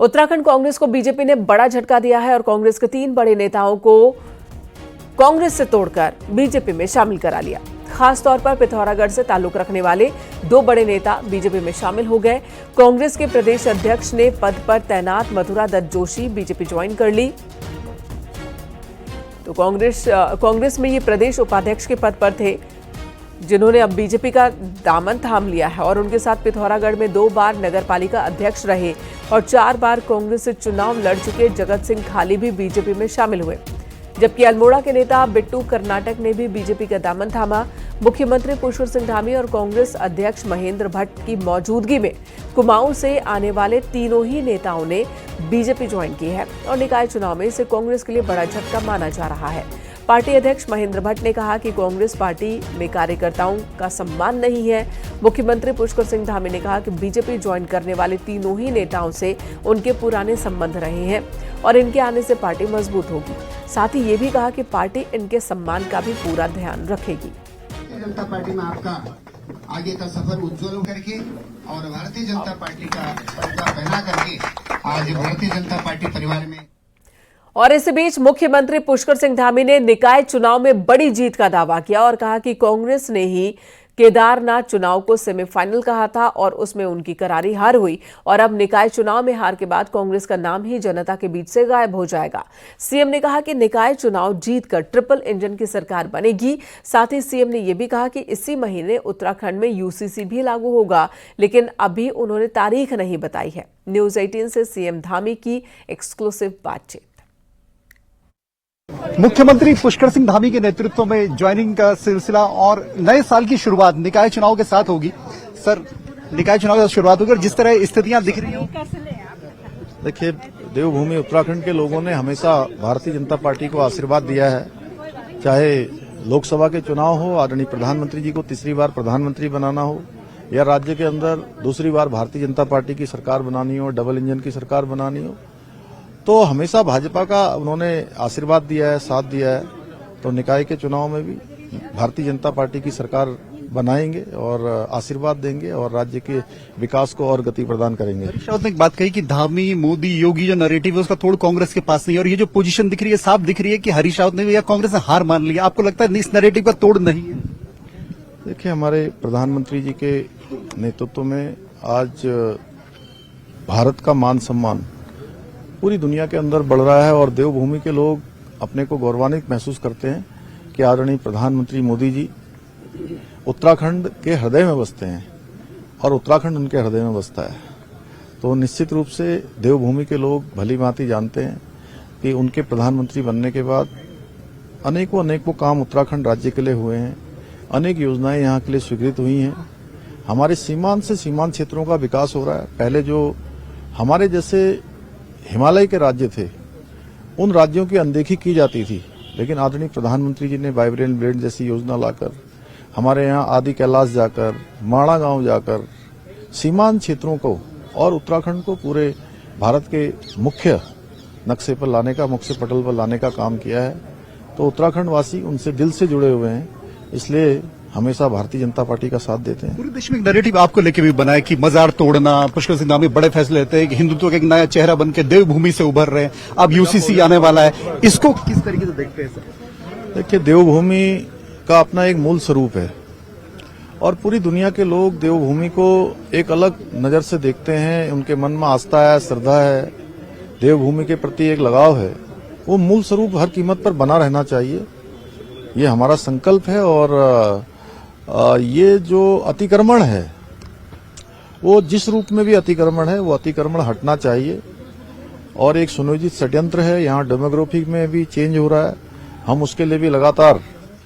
उत्तराखंड कांग्रेस को बीजेपी ने बड़ा झटका दिया है और कांग्रेस के 3 बड़े नेताओं को कांग्रेस से तोड़कर बीजेपी में शामिल करा लिया। खासतौर पर पिथौरागढ़ से ताल्लुक रखने वाले 2 बड़े नेता बीजेपी में शामिल हो गए। कांग्रेस के प्रदेश अध्यक्ष ने पद पर तैनात मथुरा दत्त जोशी बीजेपी ज्वाइन कर ली। तो कांग्रेस में ये प्रदेश उपाध्यक्ष के पद पर थे, जिन्होंने अब बीजेपी का दामन थाम लिया है और उनके साथ पिथौरागढ़ में 2 बार नगरपालिका अध्यक्ष रहे और 4 बार कांग्रेस से चुनाव लड़ चुके जगत सिंह खाली भी बीजेपी में शामिल हुए। जबकि अल्मोड़ा के नेता बिट्टू कर्नाटक ने भी बीजेपी का दामन थामा। मुख्यमंत्री पुष्कर सिंह धामी और कांग्रेस अध्यक्ष महेंद्र भट्ट की मौजूदगी में कुमाऊं से आने वाले तीनों ही नेताओं ने बीजेपी ज्वाइन की है और निकाय चुनाव में इसे कांग्रेस के लिए बड़ा झटका माना जा रहा है। पार्टी अध्यक्ष महेंद्र भट्ट ने कहा कि कांग्रेस पार्टी में कार्यकर्ताओं का सम्मान नहीं है। मुख्यमंत्री पुष्कर सिंह धामी ने कहा कि बीजेपी ज्वाइन करने वाले तीनों ही नेताओं से उनके पुराने संबंध रहे हैं और इनके आने से पार्टी मजबूत होगी। साथ ही ये भी कहा कि पार्टी इनके सम्मान का भी पूरा ध्यान रखेगी। जनता पार्टी में आपका आगे का सफर उज्जवल करके और भारतीय जनता पार्टी का पर्दा पहना करके आज भारतीय जनता पार्टी परिवार में। और इस बीच मुख्यमंत्री पुष्कर सिंह धामी ने निकाय चुनाव में बड़ी जीत का दावा किया और कहा कि कांग्रेस ने ही केदारनाथ चुनाव को सेमीफाइनल कहा था और उसमें उनकी करारी हार हुई और अब निकाय चुनाव में हार के बाद कांग्रेस का नाम ही जनता के बीच से गायब हो जाएगा। सीएम ने कहा कि निकाय चुनाव जीतकर ट्रिपल इंजन की सरकार बनेगी। साथ ही सीएम ने यह भी कहा कि इसी महीने उत्तराखंड में यूसीसी भी लागू होगा, लेकिन अभी उन्होंने तारीख नहीं बताई है। न्यूज 18 से सीएम धामी की एक्सक्लूसिव बातचीत। मुख्यमंत्री पुष्कर सिंह धामी के नेतृत्व में ज्वाइनिंग का सिलसिला और नए साल की शुरुआत निकाय चुनाव के साथ होगी। सर, निकाय चुनाव की शुरुआत होगी और जिस तरह स्थितियां दिख रही हैं, देखिए, देवभूमि उत्तराखंड के लोगों ने हमेशा भारतीय जनता पार्टी को आशीर्वाद दिया है। चाहे लोकसभा के चुनाव हो, आदरणीय प्रधानमंत्री जी को तीसरी बार प्रधानमंत्री बनाना हो, या राज्य के अंदर दूसरी बार भारतीय जनता पार्टी की सरकार बनानी हो, डबल इंजन की सरकार बनानी हो, तो हमेशा भाजपा का उन्होंने आशीर्वाद दिया है, साथ दिया है। तो निकाय के चुनाव में भी भारतीय जनता पार्टी की सरकार बनाएंगे और आशीर्वाद देंगे और राज्य के विकास को और गति प्रदान करेंगे। हरीश रावत ने एक बात कही कि धामी, मोदी, योगी जो नैरेटिव है उसका तोड़ कांग्रेस के पास नहीं है और ये जो पोजीशन दिख रही है, साफ दिख रही है कि हरीश रावत ने या कांग्रेस ने हार मान लिया। आपको लगता है इस नैरेटिव का तोड़ नहीं है? देखिए, हमारे प्रधानमंत्री जी के नेतृत्व में आज भारत का मान सम्मान पूरी दुनिया के अंदर बढ़ रहा है और देवभूमि के लोग अपने को गौरवान्वित महसूस करते हैं कि आदरणीय प्रधानमंत्री मोदी जी उत्तराखंड के हृदय में बसते हैं और उत्तराखंड उनके हृदय में बसता है। तो निश्चित रूप से देवभूमि के लोग भली भांति जानते हैं कि उनके प्रधानमंत्री बनने के बाद अनेकों काम उत्तराखंड राज्य के लिए हुए हैं, अनेक योजनाएं यहाँ के लिए स्वीकृत हुई हैं। हमारे सीमांत से सीमांत क्षेत्रों का विकास हो रहा है। पहले जो हमारे जैसे हिमालय के राज्य थे, उन राज्यों की अनदेखी की जाती थी, लेकिन आदरणीय प्रधानमंत्री जी ने वाइब्रेंट ब्रेन जैसी योजना लाकर हमारे यहाँ आदि कैलाश जाकर, माणा गांव जाकर सीमांत क्षेत्रों को और उत्तराखंड को पूरे भारत के मुख्य नक्शे पर लाने का, मुख्य पटल पर लाने का काम किया है। तो उत्तराखंड वासी उनसे दिल से जुड़े हुए हैं, इसलिए हमेशा भारतीय जनता पार्टी का साथ देते हैं। पूरे देश में एक नैरेटिव आपको लेके भी बना है कि मजार तोड़ना, पुष्कर सिंह धामी बड़े फैसले लेते हैं कि हिंदुत्व का एक नया चेहरा बन के देवभूमि से उभर रहे हैं, अब यूसीसी आने वाला है, इसको किस तरीके से देखते हैं सर? देखिए, देवभूमि का अपना एक मूल स्वरूप है और पूरी दुनिया के लोग देवभूमि को एक अलग नजर से देखते हैं। उनके मन में आस्था है, श्रद्धा है, देवभूमि के प्रति एक लगाव है। वो मूल स्वरूप हर कीमत पर बना रहना चाहिए, ये हमारा संकल्प है। और ये जो अतिक्रमण है, वो जिस रूप में भी अतिक्रमण है, वो अतिक्रमण हटना चाहिए और एक सुनियोजित षड्यंत्र है। यहाँ डेमोग्राफी में भी चेंज हो रहा है, हम उसके लिए भी लगातार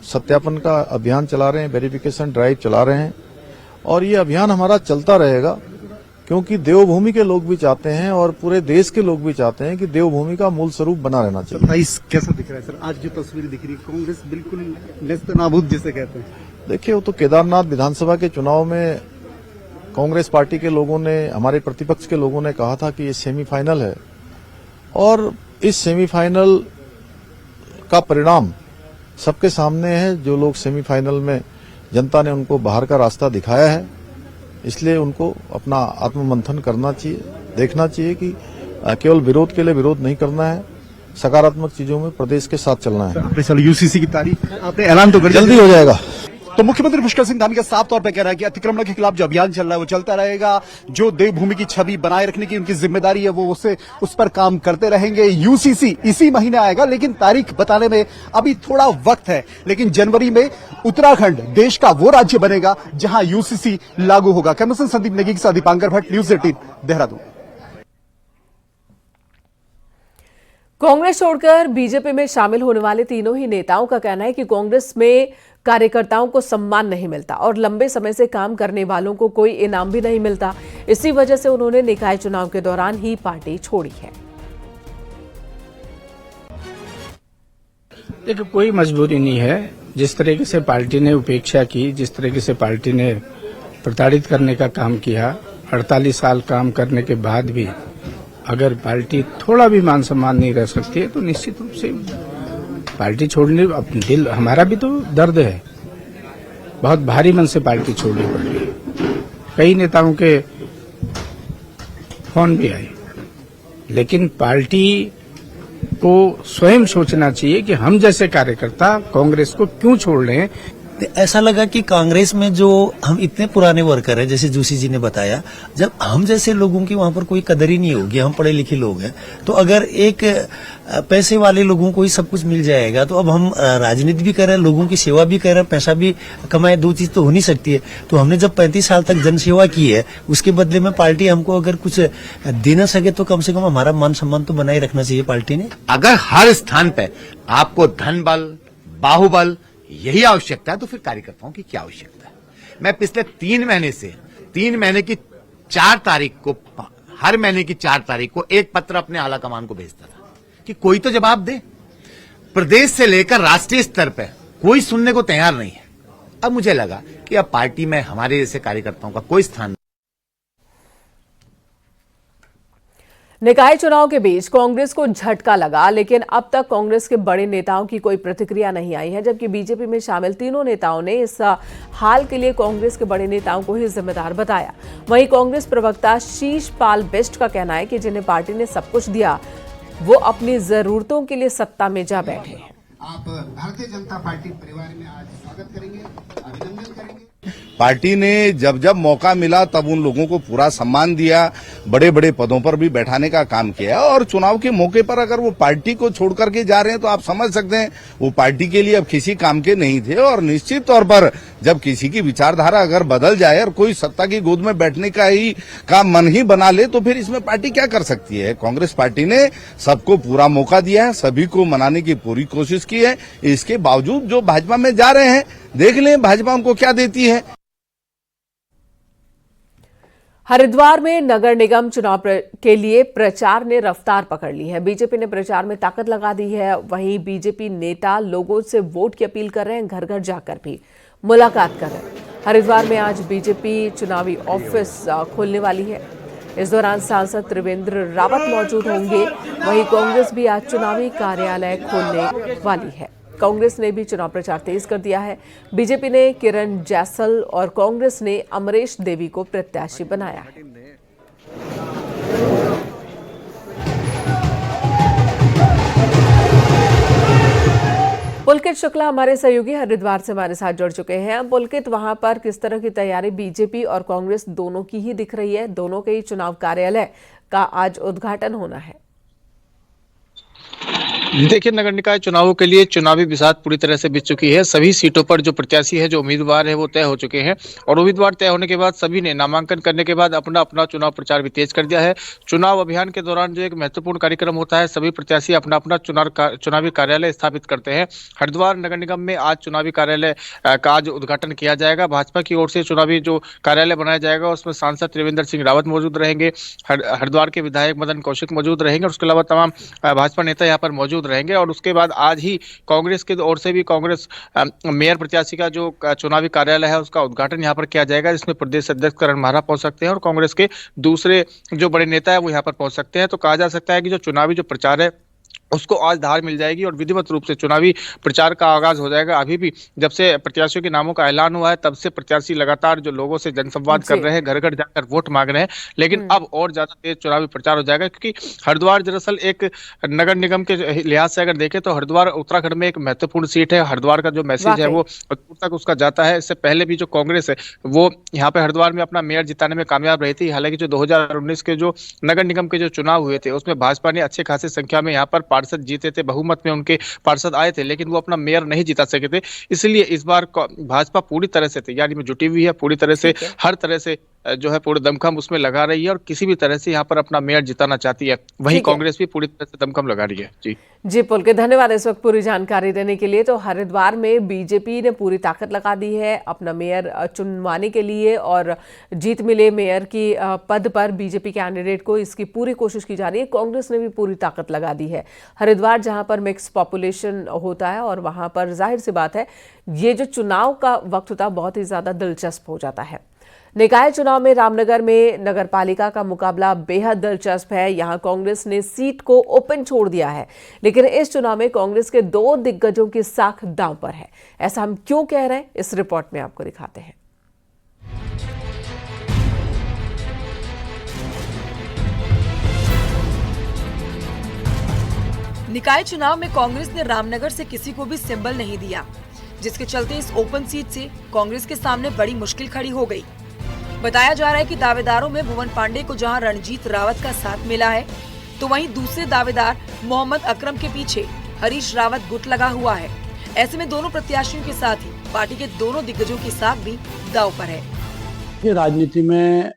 सत्यापन का अभियान चला रहे हैं, वेरिफिकेशन ड्राइव चला रहे हैं और ये अभियान हमारा चलता रहेगा, क्योंकि देवभूमि के लोग भी चाहते हैं और पूरे देश के लोग भी चाहते हैं कि देवभूमि का मूल स्वरूप बना रहना चाहिए। कैसा दिख रहा है सर आज जो तस्वीर दिख रही है? कांग्रेस बिल्कुल नेस्तनाबूद जिसे कहते हैं। देखिए, वो तो केदारनाथ विधानसभा के चुनाव में कांग्रेस पार्टी के लोगों ने, हमारे प्रतिपक्ष के लोगों ने कहा था कि ये सेमीफाइनल है और इस सेमीफाइनल का परिणाम सबके सामने है। जो लोग सेमीफाइनल में जनता ने उनको बाहर का रास्ता दिखाया है, इसलिए उनको अपना आत्ममंथन करना चाहिए, देखना चाहिए कि केवल विरोध के लिए विरोध नहीं करना है, सकारात्मक चीजों में प्रदेश के साथ चलना है। आपने साल यूसीसी की तारीख आपने ऐलान तो कर जल्दी हो जाएगा। तो मुख्यमंत्री पुष्कर सिंह धामी का साफ तौर पे कह रहा है कि अतिक्रमण के खिलाफ जो अभियान चल रहा है वो चलता रहेगा। जो देवभूमि की छवि बनाए रखने की उनकी जिम्मेदारी है वो उस पर काम करते रहेंगे। यूसीसी इसी महीने आएगा, लेकिन तारीख बताने में अभी थोड़ा वक्त है। लेकिन जनवरी में उत्तराखंड देश का वो राज्य बनेगा जहां यूसीसी लागू होगा। कैमरा संदीप नेगी के साथ दीपांकर भट्ट, न्यूज 18 देहरादून। कांग्रेस छोड़कर बीजेपी में शामिल होने वाले तीनों ही नेताओं का कहना है कि कांग्रेस में कार्यकर्ताओं को सम्मान नहीं मिलता और लंबे समय से काम करने वालों को कोई इनाम भी नहीं मिलता। इसी वजह से उन्होंने निकाय चुनाव के दौरान ही पार्टी छोड़ी है। देखिए, कोई मजबूरी नहीं है। जिस तरीके से पार्टी ने उपेक्षा की, जिस तरीके से पार्टी ने प्रताड़ित करने का काम किया, 48 साल काम करने के बाद भी अगर पार्टी थोड़ा भी मान सम्मान नहीं रह सकती है तो निश्चित रूप से पार्टी छोड़ने, दिल हमारा भी तो दर्द है। बहुत भारी मन से पार्टी छोड़नी पड़ रही है। कई नेताओं के फोन भी आए, लेकिन पार्टी को स्वयं सोचना चाहिए कि हम जैसे कार्यकर्ता कांग्रेस को क्यों छोड़ रहे हैं। ऐसा लगा कि कांग्रेस में जो हम इतने पुराने वर्कर हैं, जैसे जोशी जी ने बताया, जब हम जैसे लोगों की वहां पर कोई कदर ही नहीं होगी, हम पढ़े लिखे लोग हैं, तो अगर एक पैसे वाले लोगों को ही सब कुछ मिल जाएगा तो अब हम राजनीति भी कर रहे हैं, लोगों की सेवा भी कर रहे हैं, पैसा भी कमाए, दो चीज तो हो नहीं सकती है। तो हमने जब 35 साल तक जनसेवा की है, उसके बदले में पार्टी हमको अगर कुछ दे ना सके तो कम से कम हमारा मान सम्मान तो बनाए रखना चाहिए पार्टी ने। अगर हर स्थान पे आपको धन बल, बाहुबल यही आवश्यकता है तो फिर कार्यकर्ताओं की क्या आवश्यकता है। मैं पिछले 3 महीने की 4 तारीख को, हर महीने की 4 तारीख को एक पत्र अपने आला कमान को भेजता था कि कोई तो जवाब दे। प्रदेश से लेकर राष्ट्रीय स्तर पे कोई सुनने को तैयार नहीं है। अब मुझे लगा कि अब पार्टी में हमारे जैसे कार्यकर्ताओं का कोई स्थान नहीं। निकाय चुनाव के बीच कांग्रेस को झटका लगा, लेकिन अब तक कांग्रेस के बड़े नेताओं की कोई प्रतिक्रिया नहीं आई है, जबकि बीजेपी में शामिल तीनों नेताओं ने इस हाल के लिए कांग्रेस के बड़े नेताओं को ही जिम्मेदार बताया। वहीं कांग्रेस प्रवक्ता शीश पाल बिष्ट का कहना है कि जिन्हें पार्टी ने सब कुछ दिया वो अपनी जरूरतों के लिए सत्ता में जा बैठे हैं। आप भारतीय जनता पार्टी परिवार में आज स्वागत करेंगे, अभिनंदन करेंगे। पार्टी ने जब जब मौका मिला तब उन लोगों को पूरा सम्मान दिया, बड़े बड़े पदों पर भी बैठाने का काम किया। और चुनाव के मौके पर अगर वो पार्टी को छोड़ करके जा रहे हैं तो आप समझ सकते हैं वो पार्टी के लिए अब किसी काम के नहीं थे। और निश्चित तौर पर जब किसी की विचारधारा अगर बदल जाए और कोई सत्ता की गोद में बैठने का ही काम मन ही बना ले तो फिर इसमें पार्टी क्या कर सकती है। कांग्रेस पार्टी ने सबको पूरा मौका दिया है, सभी को मनाने की पूरी कोशिश की है। इसके बावजूद जो भाजपा में जा रहे हैं, देख लें भाजपा उनको क्या देती है। हरिद्वार में नगर निगम चुनाव के लिए प्रचार ने रफ्तार पकड़ ली है। बीजेपी ने प्रचार में ताकत लगा दी है। वहीं बीजेपी नेता लोगों से वोट की अपील कर रहे हैं, घर घर जाकर भी मुलाकात कर रहे हैं। हरिद्वार में आज बीजेपी चुनावी ऑफिस खोलने वाली है। इस दौरान सांसद त्रिवेंद्र रावत मौजूद होंगे। वहीं कांग्रेस भी आज चुनावी कार्यालय खोलने वाली है। कांग्रेस ने भी चुनाव प्रचार तेज कर दिया है। बीजेपी ने किरण जैसल और कांग्रेस ने अमरेश देवी को प्रत्याशी बनाया है। पुलकित शुक्ला हमारे सहयोगी हरिद्वार से हमारे साथ जुड़ चुके हैं। पुलकित, वहां पर किस तरह की तैयारी बीजेपी और कांग्रेस दोनों की ही दिख रही है? दोनों के ही चुनाव कार्यालय का आज उद्घाटन होना है। देखिए, नगर निकाय चुनावों के लिए चुनावी बिसात पूरी तरह से बिछ चुकी है। सभी सीटों पर जो प्रत्याशी है, जो उम्मीदवार है, वो तय हो चुके हैं और उम्मीदवार तय होने के बाद सभी ने नामांकन करने के बाद अपना अपना चुनाव प्रचार भी तेज कर दिया है। चुनाव अभियान के दौरान जो एक महत्वपूर्ण कार्यक्रम होता है, सभी प्रत्याशी अपना अपना चुनावी कार्यालय स्थापित करते हैं। हरिद्वार नगर निगम में आज चुनावी कार्यालय का आज उद्घाटन किया जाएगा। भाजपा की ओर से चुनावी जो कार्यालय बनाया जाएगा उसमें सांसद त्रिवेंद्र सिंह रावत मौजूद रहेंगे, हरिद्वार के विधायक मदन कौशिक मौजूद रहेंगे और उसके अलावा तमाम भाजपा नेता यहाँ पर मौजूद रहेंगे। और उसके बाद आज ही कांग्रेस की ओर से भी कांग्रेस मेयर प्रत्याशी का जो चुनावी कार्यालय है उसका उद्घाटन यहां पर किया जाएगा, जिसमें प्रदेश अध्यक्ष करण माहरा पहुंच सकते हैं और कांग्रेस के दूसरे जो बड़े नेता है वो यहां पर पहुंच सकते हैं। तो कहा जा सकता है कि जो चुनावी जो प्रचार है उसको आज धार मिल जाएगी और विधिवत रूप से चुनावी प्रचार का आगाज हो जाएगा। अभी भी जब से प्रत्याशियों के नामों का ऐलान हुआ है तब से प्रत्याशी लगातार जो लोगों से जनसंवाद कर रहे हैं, घर घर जाकर वोट मांग रहे हैं, लेकिन अब और ज्यादा तेज चुनावी प्रचार हो जाएगा, क्योंकि हरिद्वार दरअसल एक नगर निगम के लिहाज से अगर देखें तो हरिद्वार उत्तराखंड में एक महत्वपूर्ण सीट है। हरिद्वार का जो मैसेज है वो दूर तक उसका जाता है। इससे पहले भी जो कांग्रेस है वो यहाँ पे हरिद्वार में अपना मेयर जिताने में कामयाब रही थी। हालांकि जो 2019 के जो नगर निगम के जो चुनाव हुए थे उसमें भाजपा ने अच्छी खासी संख्या में यहाँ पर पार्षद जीते थे, बहुमत में उनके पार्षद आए थे, लेकिन वो अपना मेयर नहीं जिता सके थे। इसलिए इस बार भाजपा पूरी तरह से तैयारी में जुटी हुई है, पूरी तरह से हर तरह से जो है पूरे दमखम उसमें लगा रही है और किसी भी तरह से यहाँ पर अपना मेयर जिताना चाहती है। वहीं कांग्रेस भी पूरी तरह से दमखम लगा रही है। जी पुलके, धन्यवाद इस वक्त पूरी जानकारी देने के लिए। तो हरिद्वार में बीजेपी ने पूरी ताकत लगा दी है अपना मेयर चुनवाने के लिए और जीत मिले मेयर की पद पर बीजेपी कैंडिडेट को, इसकी पूरी कोशिश की जा रही है। कांग्रेस ने भी पूरी ताकत लगा दी है। हरिद्वार जहां पर मिक्स पॉपुलेशन होता है और वहां पर जाहिर सी बात है ये जो चुनाव का वक्त होता है बहुत ही ज्यादा दिलचस्प हो जाता है। निकाय चुनाव में रामनगर में नगरपालिका का मुकाबला बेहद दिलचस्प है। यहां कांग्रेस ने सीट को ओपन छोड़ दिया है, लेकिन इस चुनाव में कांग्रेस के 2 दिग्गजों की साख दांव पर है। ऐसा हम क्यों कह रहे हैं, इस रिपोर्ट में आपको दिखाते हैं। निकाय चुनाव में कांग्रेस ने रामनगर से किसी को भी सिंबल नहीं दिया, जिसके चलते इस ओपन सीट से कांग्रेस के सामने बड़ी मुश्किल खड़ी हो गई। बताया जा रहा है कि दावेदारों में भुवन पांडे को जहां रणजीत रावत का साथ मिला है, तो वहीं दूसरे दावेदार मोहम्मद अकरम के पीछे हरीश रावत गुट लगा हुआ है। ऐसे में दोनों प्रत्याशियों के साथ ही पार्टी के दोनों दिग्गजों की साख भी दांव पर है। ये राजनीति में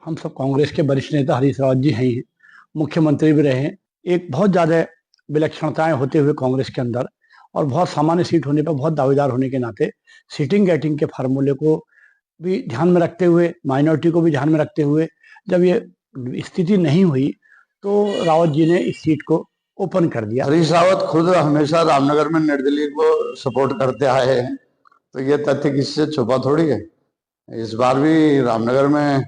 हम सब कांग्रेस के वरिष्ठ नेता हरीश रावत जी हैं, मुख्यमंत्री भी रहे। एक बहुत ज्यादा विलक्षणताएं होते हुए कांग्रेस के अंदर और बहुत सामान्य सीट होने पर बहुत दावेदार होने के नाते सीटिंग गेटिंग के फार्मूले को भी ध्यान में रखते हुए, माइनॉरिटी को भी ध्यान में रखते हुए जब ये स्थिति नहीं हुई तो रावत जी ने इस सीट को ओपन कर दिया। हरीश रावत खुद हमेशा रामनगर में निर्दलीय को सपोर्ट करते आए हैं, तो ये तथ्य किसी से छुपा थोड़ी है। इस बार भी रामनगर में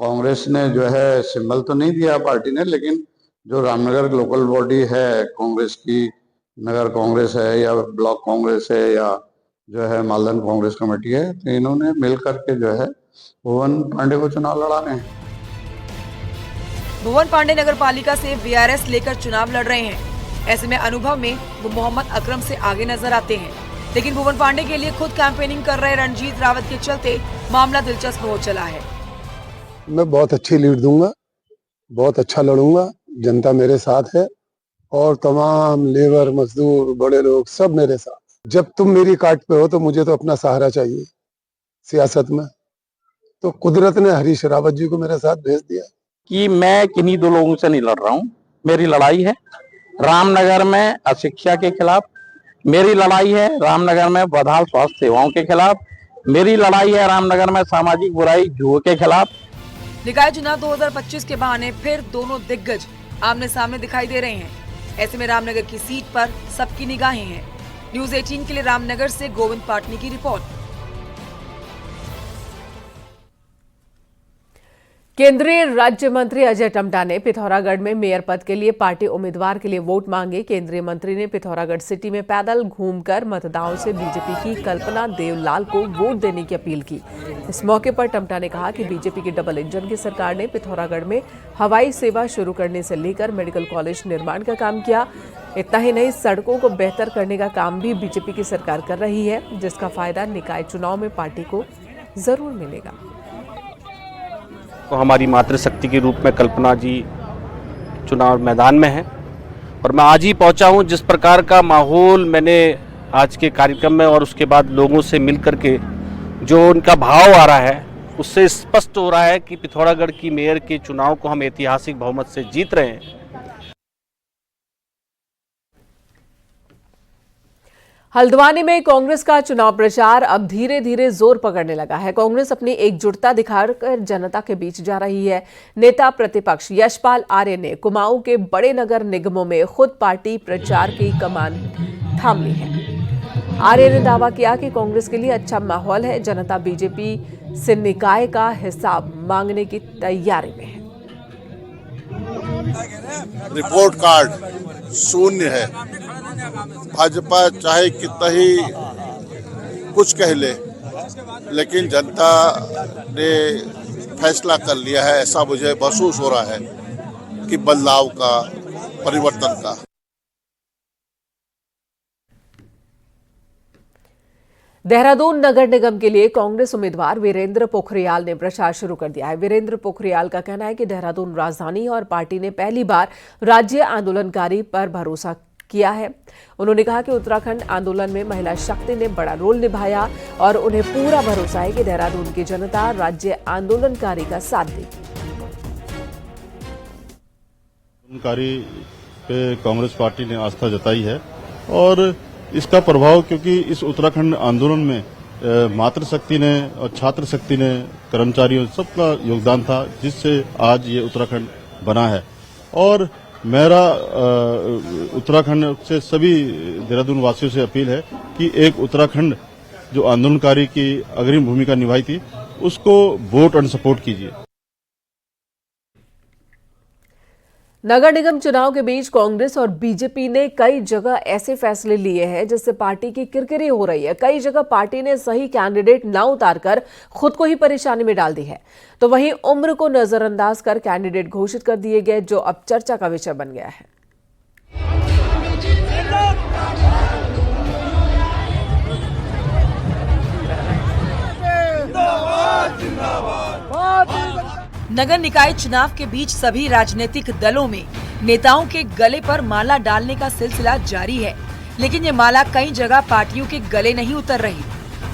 कांग्रेस ने जो है सिंबल तो नहीं दिया पार्टी ने, लेकिन जो रामनगर लोकल बॉडी है कांग्रेस की, नगर कांग्रेस है या ब्लॉक कांग्रेस है या जो है मालदन कांग्रेस कमेटी है, तो इन्होंने मिलकर के जो है भुवन पांडे को चुनाव लड़ाने हैं। भुवन पांडे नगर पालिका से वीआरएस लेकर चुनाव लड़ रहे हैं। ऐसे में अनुभव में वो मोहम्मद अकरम से आगे नजर आते हैं, लेकिन भुवन पांडे के लिए खुद कैंपेनिंग कर रहे रणजीत रावत के चलते मामला दिलचस्प हो चला है। मैं बहुत अच्छी लीड दूंगा, बहुत अच्छा लड़ूंगा, जनता मेरे साथ है और तमाम लेबर मजदूर बड़े लोग सब मेरे साथ। जब तुम मेरी काट पे हो तो मुझे तो अपना सहारा चाहिए सियासत में, तो कुदरत ने हरीश रावत जी को मेरे साथ भेज दिया। कि मैं किन्हीं 2 लोगों से नहीं लड़ रहा हूँ। मेरी लड़ाई है रामनगर में अशिक्षा के खिलाफ, मेरी लड़ाई है रामनगर में बदहाल स्वास्थ्य सेवाओं के खिलाफ, मेरी लड़ाई है रामनगर में सामाजिक बुराई जुए के खिलाफ। निकाय चुनाव 2025 के बहाने फिर दोनों दिग्गज आमने सामने दिखाई दे रहे हैं। ऐसे में रामनगर की सीट पर सबकी निगाहें हैं। न्यूज़ 18 के लिए रामनगर से गोविंद पाटनी की रिपोर्ट। केंद्रीय राज्य मंत्री अजय टम्टा ने पिथौरागढ़ में मेयर पद के लिए पार्टी उम्मीदवार के लिए वोट मांगे। केंद्रीय मंत्री ने पिथौरागढ़ सिटी में पैदल घूमकर मतदाताओं से बीजेपी की कल्पना देवलाल को वोट देने की अपील की। इस मौके पर टम्टा ने कहा कि बीजेपी की डबल इंजन की सरकार ने पिथौरागढ़ में हवाई सेवा शुरू करने से लेकर मेडिकल कॉलेज निर्माण का काम किया। इतना ही नहीं, सड़कों को बेहतर करने का काम भी बीजेपी की सरकार कर रही है, जिसका फायदा निकाय चुनाव में पार्टी को जरूर मिलेगा। तो हमारी मातृशक्ति के रूप में कल्पना जी चुनाव मैदान में है और मैं आज ही पहुंचा हूं। जिस प्रकार का माहौल मैंने आज के कार्यक्रम में और उसके बाद लोगों से मिलकर के जो उनका भाव आ रहा है, उससे स्पष्ट हो रहा है कि पिथौरागढ़ की मेयर के चुनाव को हम ऐतिहासिक बहुमत से जीत रहे हैं। हल्द्वानी में कांग्रेस का चुनाव प्रचार अब धीरे धीरे जोर पकड़ने लगा है। कांग्रेस अपनी एकजुटता दिखाकर जनता के बीच जा रही है। नेता प्रतिपक्ष यशपाल आर्य ने कुमाऊं के बड़े नगर निगमों में खुद पार्टी प्रचार की कमान थाम ली है। आर्य ने दावा किया कि कांग्रेस के लिए अच्छा माहौल है, जनता बीजेपी से निकाय का हिसाब मांगने की तैयारी में है। रिपोर्ट कार्ड शून्य है। भाजपा चाहे कितना ही कुछ कह ले, लेकिन जनता ने फैसला कर लिया है, ऐसा मुझे महसूस हो रहा है कि बदलाव का, परिवर्तन का। देहरादून नगर निगम के लिए कांग्रेस उम्मीदवार वीरेंद्र पोखरियाल ने प्रचार शुरू कर दिया है। वीरेंद्र पोखरियाल का कहना है कि देहरादून राजधानी और पार्टी ने पहली बार राज्य आंदोलनकारी पर भरोसा किया है। उन्होंने कहा कि उत्तराखंड आंदोलन में महिला शक्ति ने बड़ा रोल निभाया और उन्हें पूरा भरोसा है कि देहरादून की जनता राज्य आंदोलनकारी का साथ देगी। आंदोलनकारी पे कांग्रेस पार्टी ने आस्था जताई है और इसका प्रभाव, क्योंकि इस उत्तराखंड आंदोलन में मातृशक्ति ने और छात्र शक्ति ने, कर्मचारियों सबका योगदान था, जिससे आज ये उत्तराखंड बना है। और मेरा उत्तराखंड से सभी देहरादून वासियों से अपील है कि एक उत्तराखंड जो आंदोलनकारी की अग्रिम भूमिका निभाई थी, उसको वोट एंड सपोर्ट कीजिए। नगर निगम चुनाव के बीच कांग्रेस और बीजेपी ने कई जगह ऐसे फैसले लिए हैं जिससे पार्टी की किरकिरी हो रही है। कई जगह पार्टी ने सही कैंडिडेट न उतारकर खुद को ही परेशानी में डाल दी है, तो वहीं उम्र को नजरअंदाज कर कैंडिडेट घोषित कर दिए गए, जो अब चर्चा का विषय बन गया है। नगर निकाय चुनाव के बीच सभी राजनीतिक दलों में नेताओं के गले पर माला डालने का सिलसिला जारी है, लेकिन ये माला कई जगह पार्टियों के गले नहीं उतर रही।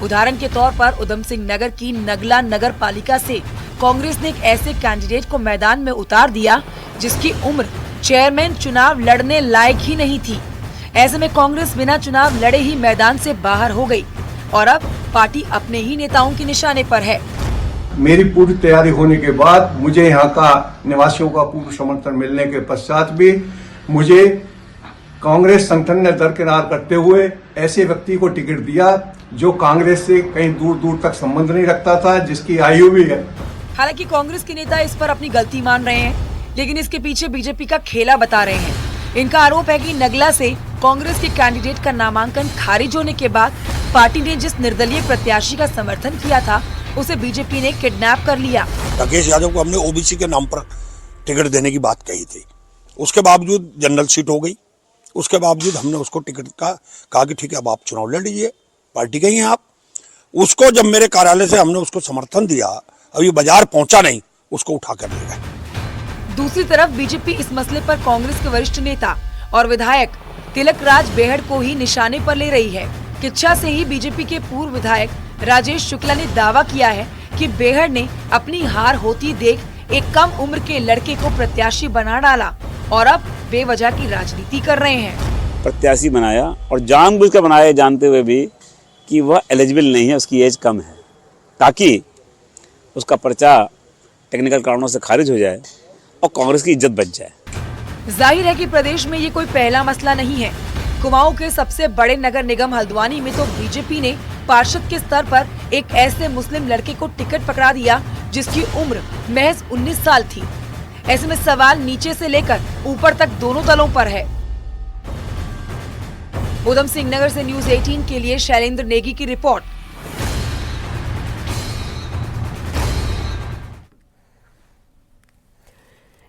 उदाहरण के तौर पर उधम सिंह नगर की नगला नगर पालिका से कांग्रेस ने एक ऐसे कैंडिडेट को मैदान में उतार दिया जिसकी उम्र चेयरमैन चुनाव लड़ने लायक ही नहीं थी। ऐसे में कांग्रेस बिना चुनाव लड़े ही मैदान से बाहर हो गई और अब पार्टी अपने ही नेताओं के निशाने पर है। मेरी पूरी तैयारी होने के बाद मुझे यहाँ का निवासियों का पूर्ण समर्थन मिलने के पश्चात भी मुझे कांग्रेस संगठन ने दरकिनार करते हुए ऐसे व्यक्ति को टिकट दिया जो कांग्रेस से कहीं दूर दूर तक संबंध नहीं रखता था, जिसकी आयु भी है। हालांकि कांग्रेस के नेता इस पर अपनी गलती मान रहे हैं, लेकिन इसके पीछे बीजेपी का खेला बता रहे हैं। इनका आरोप है कि नगला से कांग्रेस के कैंडिडेट का नामांकन खारिज होने के बाद पार्टी ने जिस निर्दलीय प्रत्याशी का समर्थन किया था उसे बीजेपी ने किडनैप कर लिया। राकेश यादव को हमने ओबीसी के नाम पर टिकट देने की बात कही थी, उसके बावजूद जनरल सीट हो गई। उसके बावजूद हमने उसको टिकट का कहा कि ठीक है अब आप चुनाव लड़ लीजिए, पार्टी के ही हैं आप। उसको जब मेरे कार्यालय से हमने उसको समर्थन दिया, अभी बाजार पहुंचा नहीं, उसको उठा कर ले गए। दूसरी तरफ बीजेपी इस मसले पर कांग्रेस के वरिष्ठ नेता और विधायक तिलक राज बेहड़ को ही निशाने पर ले रही है। किच्छा से ही बीजेपी के पूर्व विधायक राजेश शुक्ला ने दावा किया है कि बेहड़ ने अपनी हार होती देख एक कम उम्र के लड़के को प्रत्याशी बना डाला और अब बेवजह की राजनीति कर रहे हैं। प्रत्याशी बनाया और जानबूझकर बनाया, जानते हुए भी कि वह एलिजिबल नहीं है, उसकी एज कम है, ताकि उसका पर्चा टेक्निकल कारणों से खारिज हो जाए और कांग्रेस की इज्जत बच जाए। जाहिर है कि प्रदेश में ये कोई पहला मसला नहीं है। कुमाऊं के सबसे बड़े नगर निगम हल्द्वानी में तो बीजेपी ने पार्षद के स्तर पर एक ऐसे मुस्लिम लड़के को टिकट पकड़ा दिया जिसकी उम्र महज 19 साल थी। ऐसे में सवाल नीचे से लेकर ऊपर तक दोनों दलों पर है। उधम सिंह नगर से न्यूज 18 के लिए शैलेंद्र नेगी की रिपोर्ट।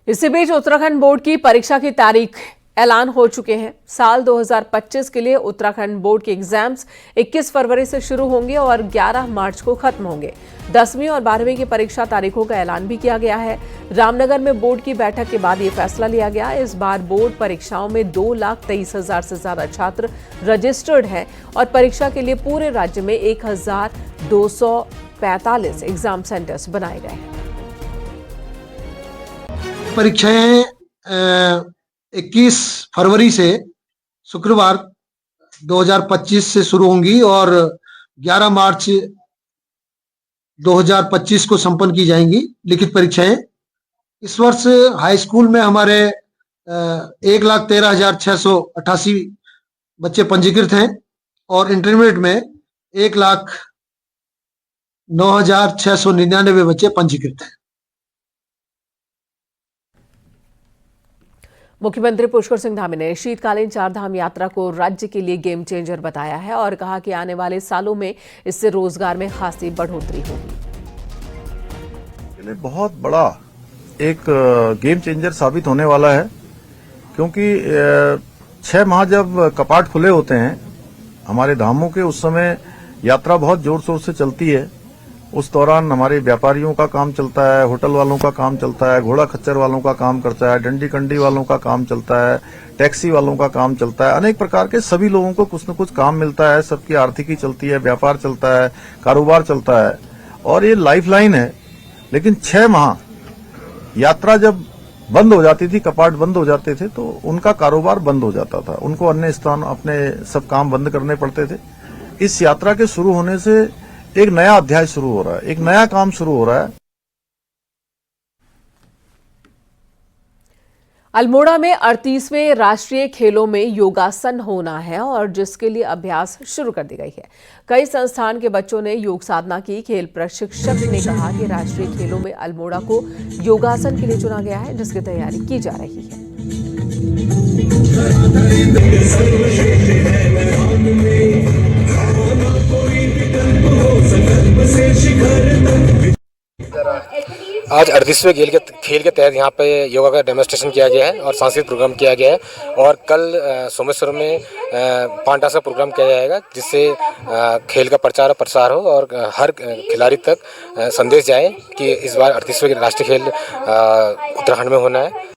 इसी बीच उत्तराखंड बोर्ड की परीक्षा की तारीख ऐलान हो चुके हैं। साल 2025 के लिए उत्तराखंड बोर्ड के एग्जाम्स 21 फरवरी से शुरू होंगे और 11 मार्च को खत्म होंगे। 10वीं और 12वीं की परीक्षा तारीखों का ऐलान भी किया गया है। रामनगर में बोर्ड की बैठक के बाद ये फैसला लिया गया। इस बार बोर्ड परीक्षाओं में 2,23,000 से ज्यादा छात्र रजिस्टर्ड हैं और परीक्षा के लिए पूरे राज्य में 1,245 एग्जाम सेंटर्स बनाए गए हैं। परीक्षाएं 21 फरवरी से शुक्रवार 2025 से शुरू होंगी और 11 मार्च 2025 को संपन्न की जाएंगी लिखित परीक्षाएं। इस वर्ष हाई स्कूल में हमारे 1,13,688 बच्चे पंजीकृत हैं और इंटरमीडिएट में 1,09,699 बच्चे पंजीकृत हैं। मुख्यमंत्री पुष्कर सिंह धामी ने शीतकालीन चारधाम यात्रा को राज्य के लिए गेम चेंजर बताया है और कहा कि आने वाले सालों में इससे रोजगार में खासी बढ़ोतरी होगी। बहुत बड़ा एक गेम चेंजर साबित होने वाला है, क्योंकि 6 माह जब कपाट खुले होते हैं हमारे धामों के, उस समय यात्रा बहुत जोर शोर से चलती है। उस दौरान हमारे व्यापारियों का काम चलता है, होटल वालों का काम चलता है, घोड़ा खच्चर वालों का काम करता है, डंडी कंडी वालों का काम चलता है, टैक्सी वालों का काम चलता है। अनेक प्रकार के सभी लोगों को कुछ न कुछ काम मिलता है, सबकी आर्थिकी चलती है, व्यापार चलता है, कारोबार चलता है और ये लाइफलाइन है। लेकिन 6 माह यात्रा जब बंद हो जाती थी, कपाट बंद हो जाते थे, तो उनका कारोबार बंद हो जाता था, उनको अन्य स्थान अपने सब काम बंद करने पड़ते थे। इस यात्रा के शुरू होने से एक नया अध्याय शुरू हो रहा है, एक नया काम शुरू हो रहा है। अल्मोड़ा में 38वें राष्ट्रीय खेलों में योगासन होना है और जिसके लिए अभ्यास शुरू कर दी गई है। कई संस्थान के बच्चों ने योग साधना की। खेल प्रशिक्षक ने कहा कि राष्ट्रीय खेलों में अल्मोड़ा को योगासन के लिए चुना गया है, जिसकी तैयारी की जा रही है। आज 38वें खेल के तहत यहाँ पे योगा का डेमोन्स्ट्रेशन किया गया है और सांस्कृतिक प्रोग्राम किया गया है और कल सोमेश्वर में पांडा सा प्रोग्राम किया जाएगा, जिससे खेल का प्रचार और प्रसार हो और हर खिलाड़ी तक संदेश जाए कि इस बार 38वें राष्ट्रीय खेल उत्तराखंड में होना है।